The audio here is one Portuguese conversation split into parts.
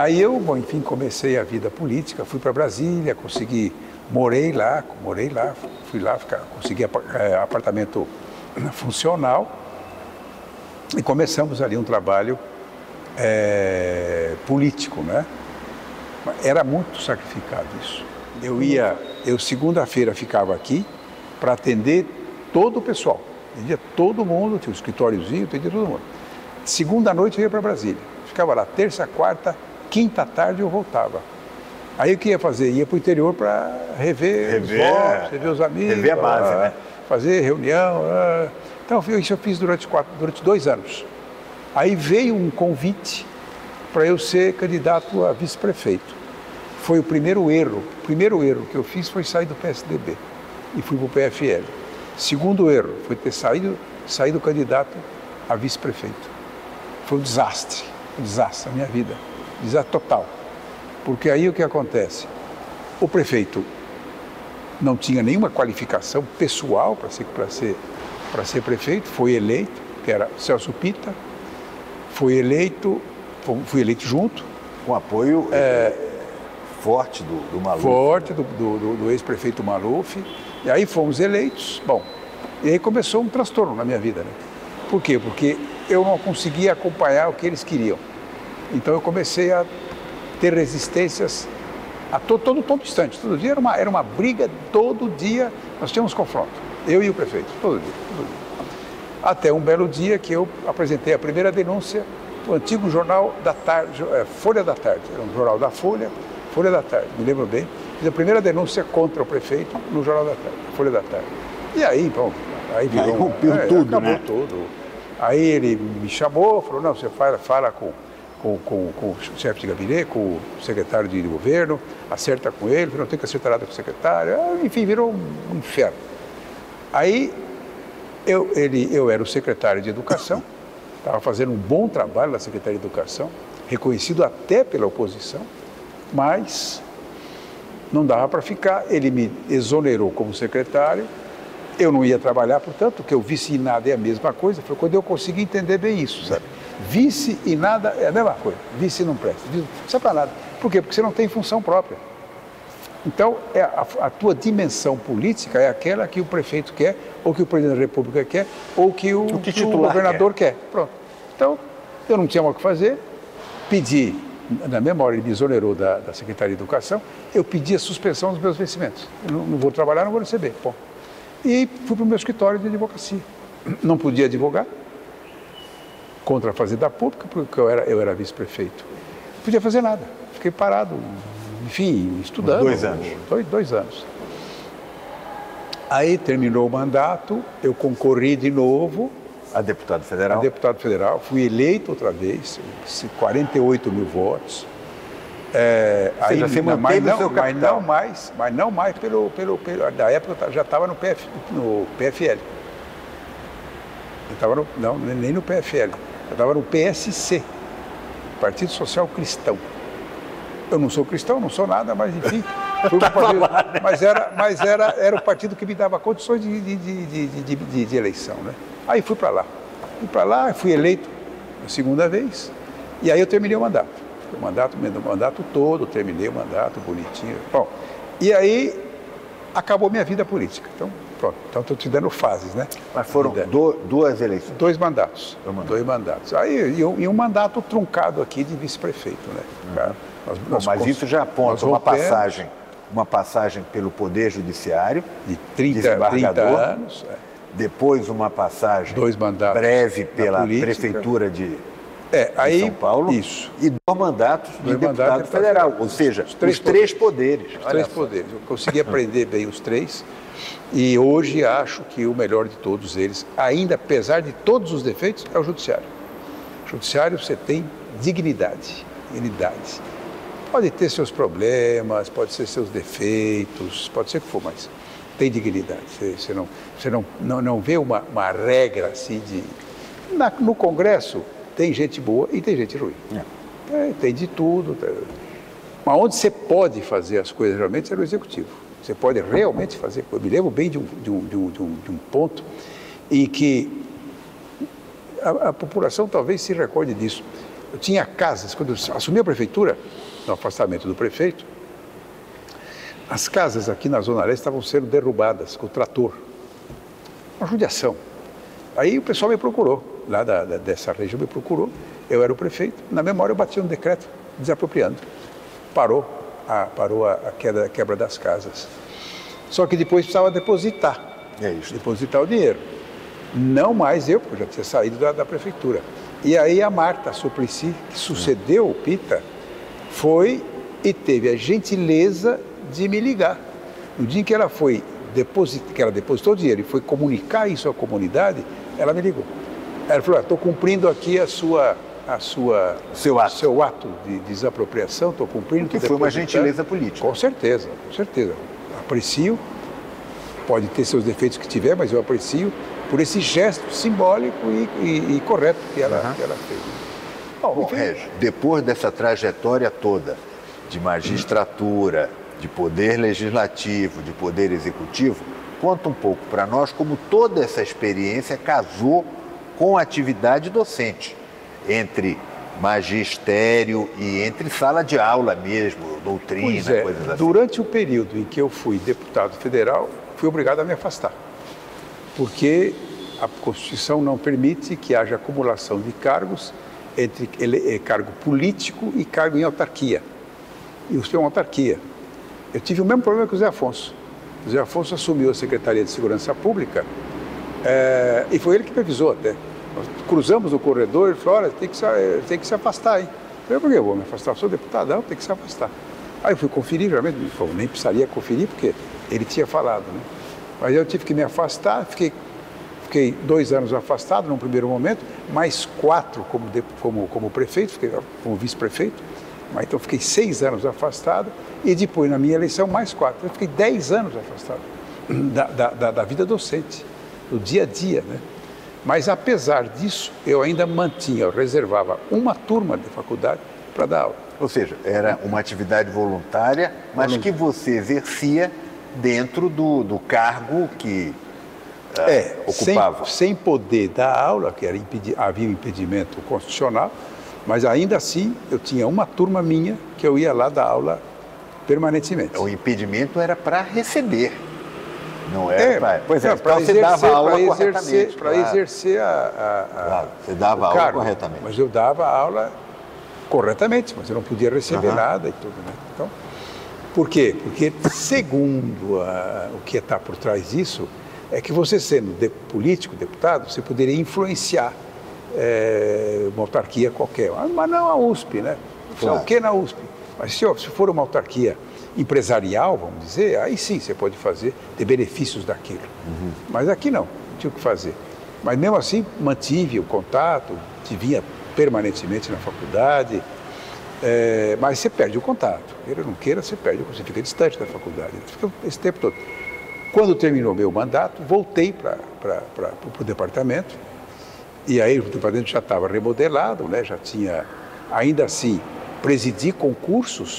Aí eu, bom, enfim, comecei a vida política, fui para Brasília, morei lá, fui lá, consegui apartamento funcional e começamos ali um trabalho político, né? Era muito sacrificado isso. Eu segunda-feira ficava aqui para atender todo o pessoal, atendia todo mundo, tinha um escritóriozinho, atendia todo mundo. Segunda noite eu ia para Brasília, ficava lá terça, quarta, quinta tarde eu voltava. Aí o que ia fazer? Ia para o interior para rever os votos, rever os amigos. Rever a base, né? Fazer reunião. Então, isso eu fiz durante 2 anos. Aí veio um convite para eu ser candidato a vice-prefeito. Foi o primeiro erro. O primeiro erro que eu fiz foi sair do PSDB e fui para o PFL. Segundo erro foi ter saído candidato a vice-prefeito. Foi um desastre na minha vida. Desastre total. Porque aí o que acontece? O prefeito não tinha nenhuma qualificação pessoal para ser prefeito, foi eleito, que era Celso Pitta, fui eleito junto. Com apoio forte do Maluf. Forte do ex-prefeito Maluf. E aí fomos eleitos. Bom, e aí começou um transtorno na minha vida, né? Por quê? Porque eu não conseguia acompanhar o que eles queriam. Então eu comecei a ter resistências a todo instante. Todo dia era uma briga, todo dia nós tínhamos confronto. Eu e o prefeito, todo dia. Até um belo dia que eu apresentei a primeira denúncia no antigo jornal da tarde, Folha da Tarde. Era um jornal da Folha da Tarde, me lembro bem. Fiz a primeira denúncia contra o prefeito no jornal da Tarde, Folha da Tarde. E aí, bom, aí virou... Aí rompeu tudo, acabou né? tudo. Aí ele me chamou, falou, não, você fala com o chefe de gabinete, com o secretário de governo, acerta com ele, não tem que acertar nada com o secretário, enfim, virou um inferno. Aí eu era o secretário de Educação, estava fazendo um bom trabalho na Secretaria de Educação, reconhecido até pela oposição, mas não dava para ficar, ele me exonerou como secretário, eu não ia trabalhar, portanto, que eu vice e nada é a mesma coisa, foi quando eu consegui entender bem isso, sabe? Vice e nada é a mesma coisa, vice não presta, vice não serve para nada. Por quê? Porque você não tem função própria. Então, a tua dimensão política é aquela que o prefeito quer, ou que o presidente da República quer, ou que o governador quer. Pronto. Então, eu não tinha mais o que fazer, pedi, na mesma hora ele me exonerou da Secretaria de Educação, eu pedi a suspensão dos meus vencimentos. Eu não vou trabalhar, não vou receber. Bom. E fui para o meu escritório de advocacia. Não podia advogar contra a Fazenda Pública, porque eu era vice-prefeito. Não podia fazer nada. Fiquei parado, enfim, estudando. 2 anos. 2 anos. Aí terminou o mandato, eu concorri de novo. A deputado federal? A deputado federal. Fui eleito outra vez, 48 mil votos. Você já manteve o seu capital? Mas não mais da época eu já estava no PFL. Eu estava nem no PFL, eu estava no PSC, Partido Social Cristão. Eu não sou cristão, não sou nada, mas enfim, fui para partido, mas era o partido que me dava condições de eleição, né? Aí fui para lá, fui eleito a segunda vez, e aí eu terminei o mandato. O mandato todo, terminei o mandato bonitinho. Bom, e aí acabou minha vida política. Então, pronto. Então, estou te dando fases, né? Mas foram 2 eleições? 2 mandatos. 2 mandatos. Aí, e um mandato truncado aqui de vice-prefeito, né? Mas isso já aponta uma passagem pelo Poder Judiciário, de 30 anos. Depois uma passagem 2 mandatos breve pela Prefeitura de São Paulo. Isso. E 2 mandatos de deputado federal, ou seja, os 3 poderes. Os 3 poderes. Eu consegui aprender bem os 3 e hoje acho que o melhor de todos eles, ainda apesar de todos os defeitos, é o Judiciário. O Judiciário você tem dignidade. Pode ter seus problemas, pode ser seus defeitos, pode ser o que for, mas tem dignidade. Você não vê uma regra assim de... No Congresso tem gente boa e tem gente ruim. Tem de tudo. Mas onde você pode fazer as coisas realmente é no Executivo. Você pode realmente fazer. Eu me lembro bem de um ponto em que a população talvez se recorde disso. eu tinha casas, quando eu assumi a prefeitura, no afastamento do prefeito, as casas aqui na Zona Leste estavam sendo derrubadas com o trator. Uma judiação. Aí o pessoal me procurou, lá dessa região me procurou, eu era o prefeito, na memória eu bati um decreto desapropriando. Parou a quebra das casas. Só que depois precisava depositar. Depositar o dinheiro. Não mais eu, porque eu já tinha saído da prefeitura. E aí a Marta Suplicy, que sucedeu o Pita, foi e teve a gentileza de me ligar. No dia em que ela foi que ela depositou o dinheiro e foi comunicar isso à comunidade, ela me ligou. Ela falou, estou cumprindo aqui seu ato de desapropriação, estou cumprindo. Que foi uma gentileza política. Com certeza, com certeza. Aprecio, pode ter seus defeitos que tiver, mas eu aprecio por esse gesto simbólico e correto que ela fez. Bom, Régio, depois dessa trajetória toda de magistratura, de poder legislativo, de poder executivo, conta um pouco para nós como toda essa experiência casou com a atividade docente, entre magistério e entre sala de aula mesmo, doutrina, coisas assim. Durante o período em que eu fui deputado federal, fui obrigado a me afastar, porque a Constituição não permite que haja acumulação de cargos entre cargo político e cargo em autarquia. E o senhor é uma autarquia. Eu tive o mesmo problema que o Zé Afonso. O Zé Afonso assumiu a Secretaria de Segurança Pública e foi ele que me avisou até. Nós cruzamos o corredor e ele falou, olha, tem que se afastar, hein? Eu falei, por que eu vou me afastar? Eu sou deputado, não, tem que se afastar. Aí eu fui conferir, realmente, ele falou, nem precisaria conferir, porque ele tinha falado, né? Mas eu tive que me afastar, fiquei 2 anos afastado num primeiro momento, mais 4 como prefeito, fiquei como vice-prefeito, mas então fiquei 6 anos afastado e depois na minha eleição mais 4. Eu fiquei 10 anos afastado da vida docente, do dia a dia, né? Mas apesar disso, eu ainda eu reservava uma turma de faculdade para dar aula. Ou seja, era uma atividade voluntária, mas que você exercia dentro do cargo que ocupava. Sem poder dar aula, que havia um impedimento constitucional, mas ainda assim eu tinha uma turma minha que eu ia lá dar aula permanentemente. O impedimento era para receber, não era para então você dava aula corretamente. Para exercer você dava aula cargo, corretamente. Mas eu dava aula corretamente, mas eu não podia receber nada e tudo, né? Então, por quê? Porque, segundo o que está por trás disso, é que você sendo político, deputado, você poderia influenciar uma autarquia qualquer, mas não a USP, né? Claro. O que na USP? Mas se for uma autarquia empresarial, vamos dizer, aí sim você pode ter benefícios daquilo. Mas aqui não tinha o que fazer. Mas mesmo assim mantive o contato, te via permanentemente na faculdade, mas você perde o contato. Queira ou não queira, você fica distante da faculdade. Você fica esse tempo todo. Quando terminou meu mandato, voltei para o departamento, e aí o departamento já estava remodelado, né? Já tinha, ainda assim, presidi o concurso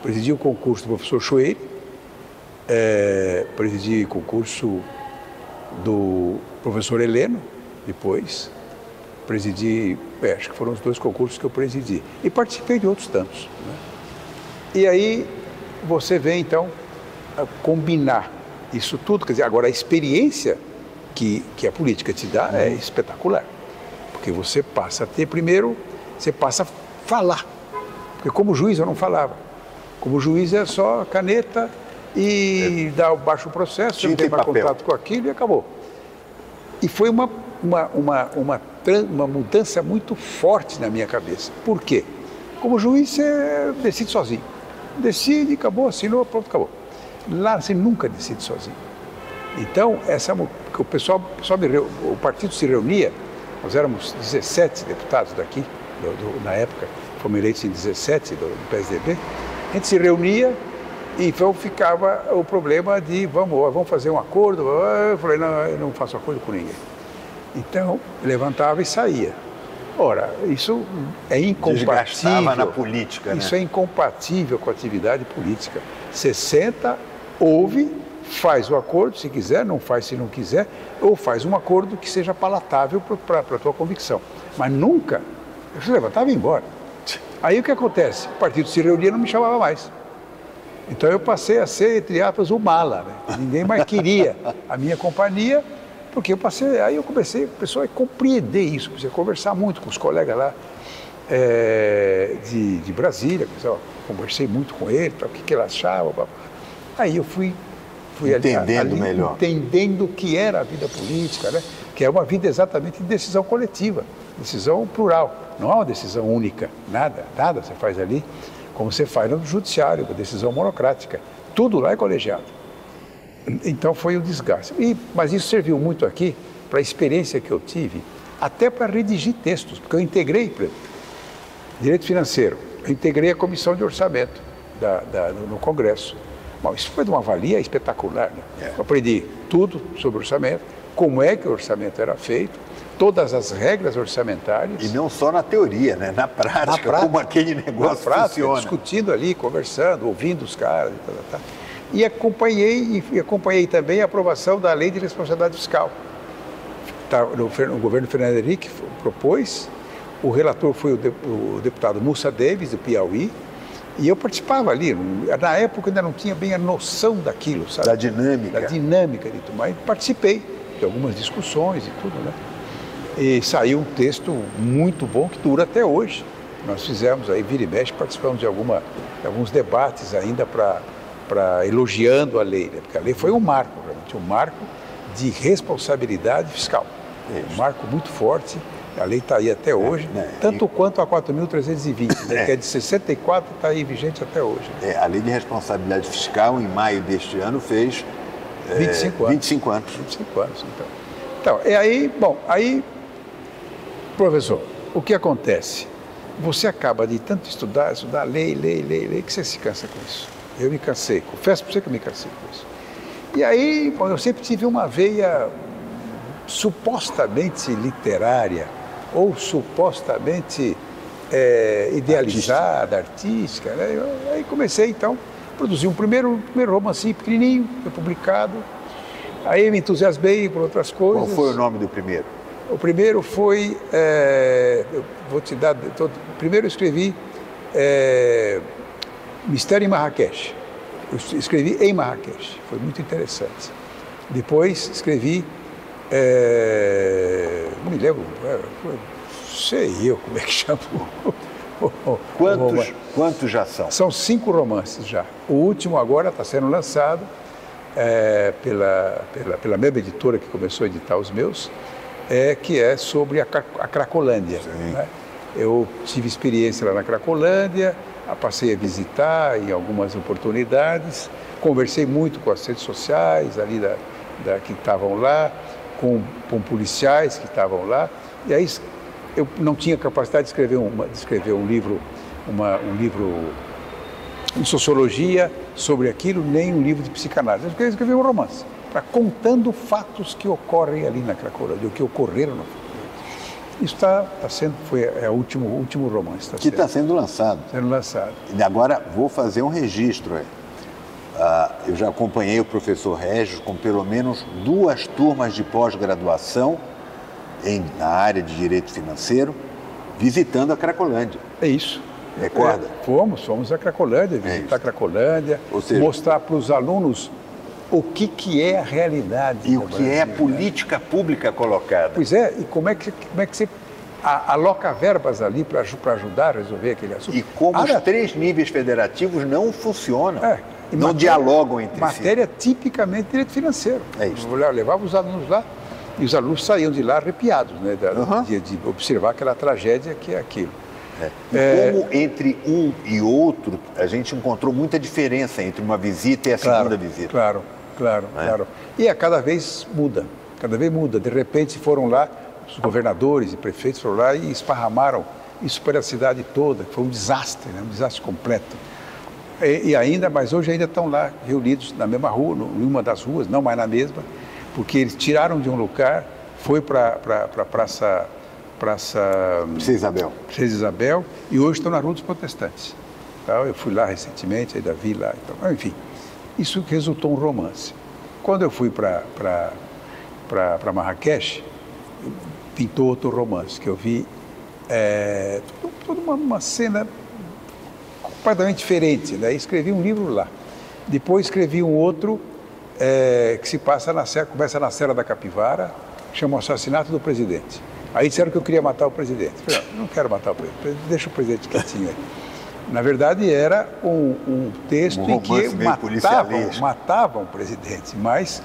do professor Choeire, presidi o concurso do professor Heleno, depois, presidi, acho que foram os 2 concursos que eu presidi, e participei de outros tantos, né? E aí você vem, então, a combinar isso tudo, quer dizer, agora a experiência que a política te dá é espetacular, porque você passa a ter, primeiro, você passa a falar, porque como juiz eu não falava, como juiz é só caneta e dá baixo processo, você não tem mais contato com aquilo e acabou. E foi uma mudança muito forte na minha cabeça. Por quê? Como juiz você decide sozinho, decide, acabou, assinou, pronto, acabou. Lá você nunca decide sozinho. Então, o pessoal o partido se reunia, nós éramos 17 deputados daqui, na época, fomos eleitos em 17 do PSDB, a gente se reunia e então ficava o problema de vamos fazer um acordo. Eu falei, não, eu não faço acordo com ninguém. Então, levantava e saía. Ora, isso é incompatível. Desgastava na política, né? Isso é incompatível com a atividade política. Você senta, ouve, faz o acordo, se quiser, não faz se não quiser, ou faz um acordo que seja palatável para a tua convicção. Mas nunca, você levantava e ia embora. Aí o que acontece? O partido se reunia e não me chamava mais. Então eu passei a ser, entre aspas, o mala, né? Ninguém mais queria a minha companhia, porque aí eu comecei, o pessoal a compreender isso, comecei a conversar muito com os colegas lá de Brasília, conversei muito com ele, o que ele achava. Aí eu fui entendendo melhor. Entendendo o que era a vida política, né? Que é uma vida exatamente de decisão coletiva, decisão plural, não é uma decisão única, nada você faz ali, como você faz no judiciário, uma decisão monocrática, tudo lá é colegiado. Então foi um desgaste. Mas isso serviu muito aqui para a experiência que eu tive, até para redigir textos, porque eu integrei direito financeiro, eu integrei a comissão de orçamento no Congresso. Bom, isso foi de uma valia espetacular, né? Eu aprendi tudo sobre orçamento, como é que o orçamento era feito, todas as regras orçamentárias. E não só na teoria, né? Na prática, como aquele negócio funciona. Discutindo ali, conversando, ouvindo os caras e tal. E acompanhei também a aprovação da Lei de Responsabilidade Fiscal. O governo Fernando Henrique propôs, o relator foi o deputado Mussa Davis, do Piauí, e eu participava ali. Na época ainda não tinha bem a noção daquilo, sabe? Da dinâmica. Da dinâmica de tudo, mas participei de algumas discussões e tudo, né? E saiu um texto muito bom que dura até hoje. Nós fizemos aí, vira e mexe, participamos de alguns debates ainda elogiando a lei, né? Porque a lei foi um marco, realmente, um marco de responsabilidade fiscal. Um marco muito forte, a lei está aí até hoje, tanto quanto a 4.320, né? Que é de 64, está aí vigente até hoje. A lei de responsabilidade fiscal, em maio deste ano, fez 25 anos. 25 anos. 25 anos, então. Aí, professor, o que acontece? Você acaba de tanto estudar lei, que você se cansa com isso. Eu me cansei, confesso para você que eu me cansei com isso. E aí, bom, eu sempre tive uma veia supostamente literária ou supostamente idealizada, artística, né? Aí comecei, então, a produzir um primeiro romancinho pequenininho, foi publicado. Aí me entusiasmei por outras coisas. Qual foi o nome do primeiro? O primeiro foi, primeiro eu escrevi Mistério em Marrakech. Eu escrevi em Marrakech, foi muito interessante. Depois escrevi, não me lembro, sei eu como é que chama. Quantos já são? São 5 romances já. O último agora está sendo lançado pela mesma editora que começou a editar os meus, que é sobre a Cracolândia. Né? Eu tive experiência lá na Cracolândia, passei a visitar em algumas oportunidades, conversei muito com as redes sociais ali que estavam lá, com policiais que estavam lá, e aí eu não tinha capacidade de escrever um livro em sociologia sobre aquilo, nem um livro de psicanálise. Eu queria escrever um romance, contando fatos que ocorrem ali na Cracolândia, o que ocorreram no futuro. Isso é o último romance. Que está sendo lançado. Sendo lançado. E agora vou fazer um registro aí. Eu já acompanhei o professor Régis com pelo menos 2 turmas de pós-graduação na área de direito financeiro, visitando a Cracolândia. É isso. Recorda? Fomos à Cracolândia, visitar a Cracolândia, mostrar para os alunos o que é a realidade. E o que é a política pública colocada. Pois é, e como é que você aloca verbas ali para ajudar a resolver aquele assunto. E como os 3 níveis federativos não funcionam, não dialogam entre si. Matéria tipicamente direito financeiro. É isso. Eu levava os alunos lá e os alunos saíam de lá arrepiados, né, de observar aquela tragédia que é aquilo. Como entre um e outro, a gente encontrou muita diferença entre uma visita e a segunda visita. Claro. E cada vez muda. De repente foram lá, os governadores e prefeitos foram lá e esparramaram isso pela cidade toda. Foi um desastre, né? Um desastre completo. Mas hoje ainda estão lá reunidos na mesma rua, em uma das ruas, não mais na mesma, porque eles tiraram de um lugar, foi para a Praça Princesa Isabel, e hoje estão na Rua dos Protestantes. Então, eu fui lá recentemente, ainda vi lá. Então, enfim, isso resultou um romance. Quando eu fui para Marrakech, pintou outro romance, que eu vi toda uma cena completamente diferente, né? Escrevi um livro lá. Depois escrevi um outro que se passa começa na Serra da Capivara, chama O Assassinato do Presidente. Aí disseram que eu queria matar o presidente. Eu falei, não quero matar o presidente, deixa o presidente quietinho aí. Na verdade, era um texto em que matavam o presidente, mas,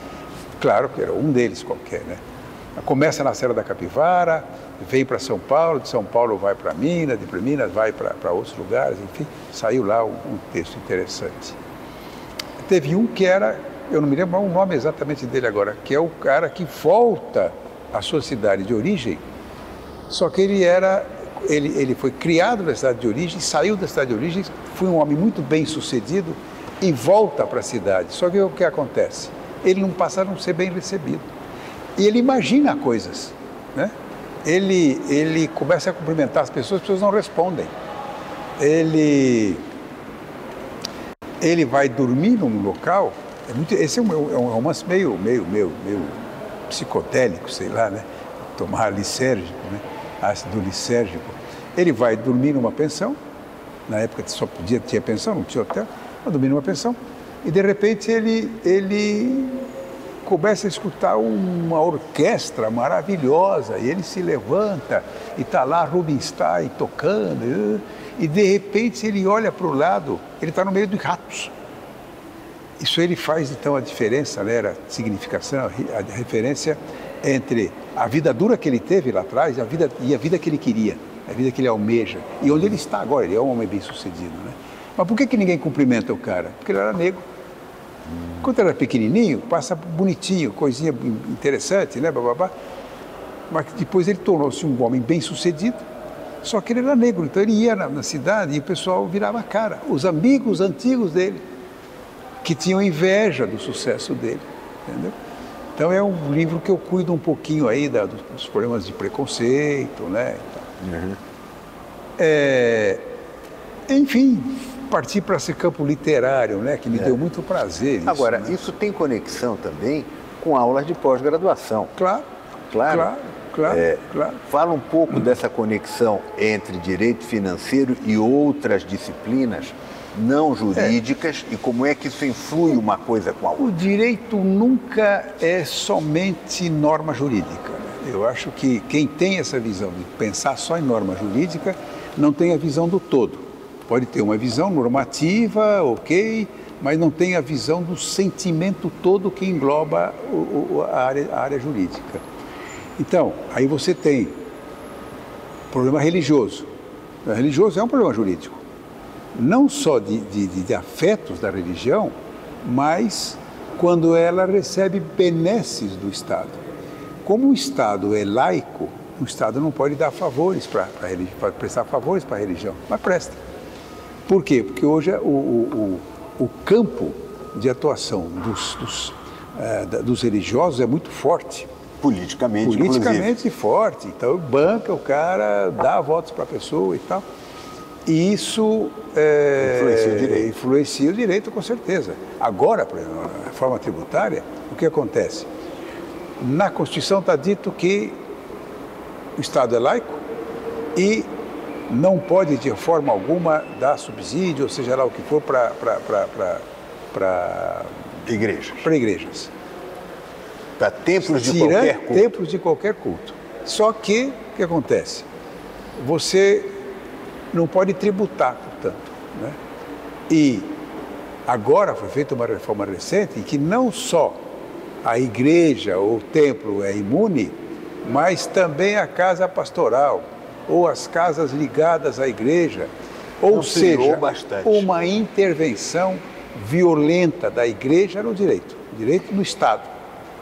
claro, que era um deles qualquer, né? Começa na Serra da Capivara, vem para São Paulo, de São Paulo vai para Minas, de Minas vai para outros lugares, enfim, saiu lá um texto interessante. Teve um que era, eu não me lembro o nome exatamente dele agora, que é o cara que volta à sua cidade de origem, só que ele foi criado na cidade de origem, saiu da cidade de origem, foi um homem muito bem sucedido e volta para a cidade. Só que o que acontece? Ele não passa a não ser bem recebido. E ele imagina coisas, né? Ele começa a cumprimentar as pessoas não respondem. Ele vai dormir num local, esse é um romance meio psicodélico, sei lá, né? Tomar lisérgico, né? Ácido lisérgico. Ele vai dormir numa pensão, na época só tinha pensão, não tinha hotel, vai dormir numa pensão, e de repente ele começa a escutar uma orquestra maravilhosa, e ele se levanta, e está lá Rubinstein tocando, e de repente ele olha para o lado, ele está no meio dos ratos. Isso ele faz então a diferença, né, a significação, a referência entre a vida dura que ele teve lá atrás e a vida que ele queria, a vida que ele almeja, e onde ele está agora, ele é um homem bem sucedido, né? Mas por que ninguém cumprimenta o cara? Porque ele era negro. Quando ele era pequenininho, passa bonitinho, coisinha interessante, né, bababá. Mas depois ele tornou-se um homem bem sucedido, só que ele era negro, então ele ia na cidade e o pessoal virava a cara. Os amigos antigos dele, que tinham inveja do sucesso dele, entendeu? Então é um livro que eu cuido um pouquinho aí dos problemas de preconceito, né? Uhum. Enfim, partir para esse campo literário, né? Que me deu muito prazer. Isso, agora, né? Isso tem conexão também com aulas de pós-graduação. Claro. Fala um pouco dessa conexão entre direito financeiro e outras disciplinas não jurídicas e como é que isso influi uma coisa com a outra. O direito nunca é somente norma jurídica. Eu acho que quem tem essa visão de pensar só em norma jurídica não tem a visão do todo. Pode ter uma visão normativa, ok, mas não tem a visão do sentimento todo que engloba a área jurídica. Então, aí você tem problema religioso. O religioso é um problema jurídico. Não só de afetos da religião, mas quando ela recebe benesses do Estado. Como o Estado é laico, o Estado não pode dar favores prestar favores para a religião, mas presta. Por quê? Porque hoje o campo de atuação dos religiosos é muito forte. Politicamente forte. Então, banca o cara, dá votos para a pessoa e tal. E isso influencia o direito, com certeza. Agora, por exemplo, na reforma tributária, o que acontece? Na Constituição está dito que o Estado é laico e não pode, de forma alguma, dar subsídio, ou seja lá o que for, para igrejas. Para templos de qualquer culto. Templos de qualquer culto. Só que, o que acontece? Você não pode tributar, portanto, né? E agora foi feita uma reforma recente em que não só a igreja ou o templo é imune, mas também a casa pastoral ou as casas ligadas à igreja, ou seja, uma intervenção violenta da igreja no direito no Estado,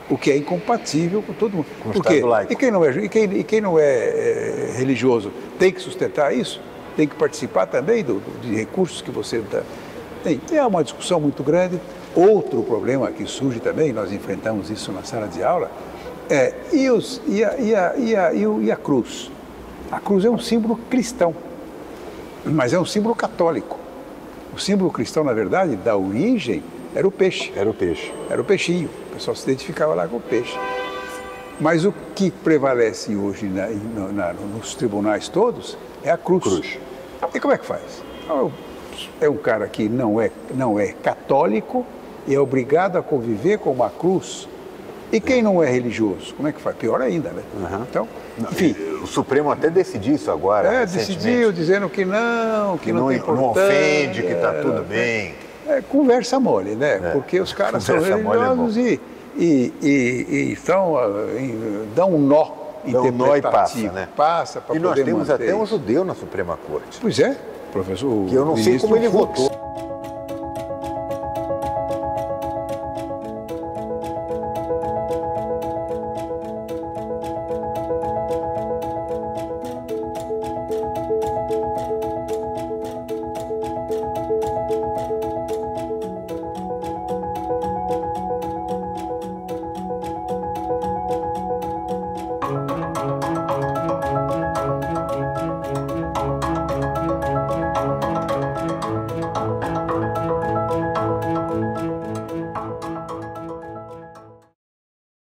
o que é incompatível com todo mundo. Por quê? E quem não é religioso tem que sustentar isso? Tem que participar também de recursos que você dá. É uma discussão muito grande. Outro problema que surge também, nós enfrentamos isso na sala de aula, e a cruz? A cruz é um símbolo cristão, mas é um símbolo católico. O símbolo cristão, na verdade, da origem, era o peixe. Era o peixinho. O pessoal se identificava lá com o peixe. Mas o que prevalece hoje nos tribunais todos é a cruz. E como é que faz? é um cara que não é católico e é obrigado a conviver com uma cruz. E quem não é religioso? Como é que faz? Pior ainda, né? Então, enfim. O Supremo até decidiu isso agora, decidiu, dizendo que não tem importância. Não ofende, que está tudo bem. É conversa mole, né? Porque os caras são religiosos e dão um nó interpretativo. Passa para poder manter. E nós temos até um judeu na Suprema Corte. Pois é, professor. Que eu não sei como ele votou.